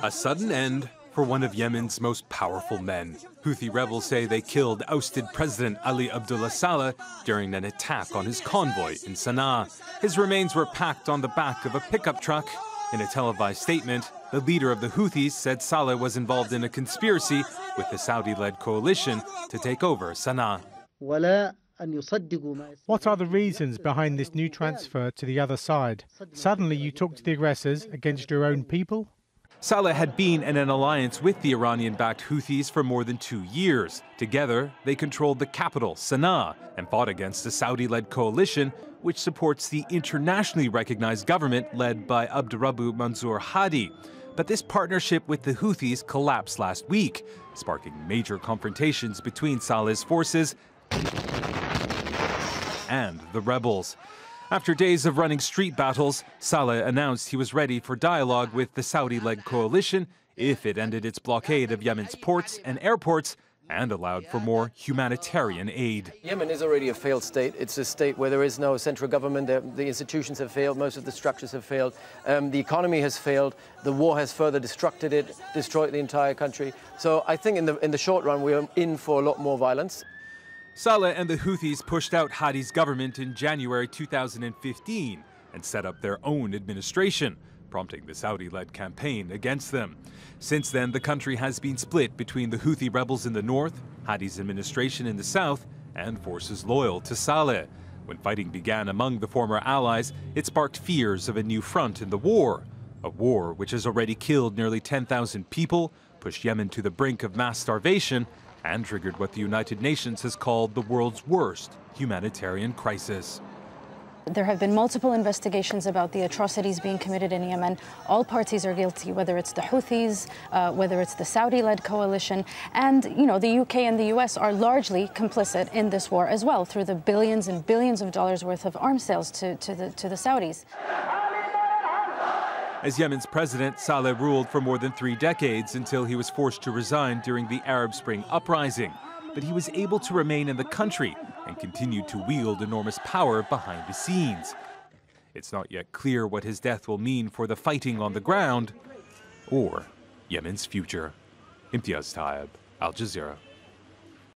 A sudden end for one of Yemen's most powerful men. Houthi rebels say they killed ousted President Ali Abdullah Saleh during an attack on his convoy in Sana'a. His remains were packed on the back of a pickup truck. In a televised statement, the leader of the Houthis said Saleh was involved in a conspiracy with the Saudi-led coalition to take over Sana'a. What are the reasons behind this new transfer to the other side? Suddenly you talk to the aggressors against your own people? Saleh had been in an alliance with the Iranian-backed Houthis for more than 2 years. Together, they controlled the capital, Sana'a, and fought against the Saudi-led coalition, which supports the internationally recognized government led by Abdurrabbu Mansour Hadi. But this partnership with the Houthis collapsed last week, sparking major confrontations between Saleh's forces and the rebels. After days of running street battles, Saleh announced he was ready for dialogue with the Saudi-led coalition if it ended its blockade of Yemen's ports and airports and allowed for more humanitarian aid. Yemen is already a failed state. It's a state where there is no central government. The institutions have failed. Most of the structures have failed. The economy has failed. The war has further destroyed the entire country. So I think in the short run, we're in for a lot more violence. Saleh and the Houthis pushed out Hadi's government in January 2015 and set up their own administration, prompting the Saudi-led campaign against them. Since then, the country has been split between the Houthi rebels in the north, Hadi's administration in the south, and forces loyal to Saleh. When fighting began among the former allies, it sparked fears of a new front in the war, a war which has already killed nearly 10,000 people, pushed Yemen to the brink of mass starvation, and triggered what the United Nations has called the world's worst humanitarian crisis. There have been multiple investigations about the atrocities being committed in Yemen. All parties are guilty, whether it's the Houthis, whether it's the Saudi-led coalition. And, the UK and the US are largely complicit in this war as well, through the billions and billions of dollars worth of arms sales to the Saudis. As Yemen's president, Saleh ruled for more than 3 decades until he was forced to resign during the Arab Spring uprising. But he was able to remain in the country and continued to wield enormous power behind the scenes. It's not yet clear what his death will mean for the fighting on the ground or Yemen's future. Imtiaz Taib, Al Jazeera.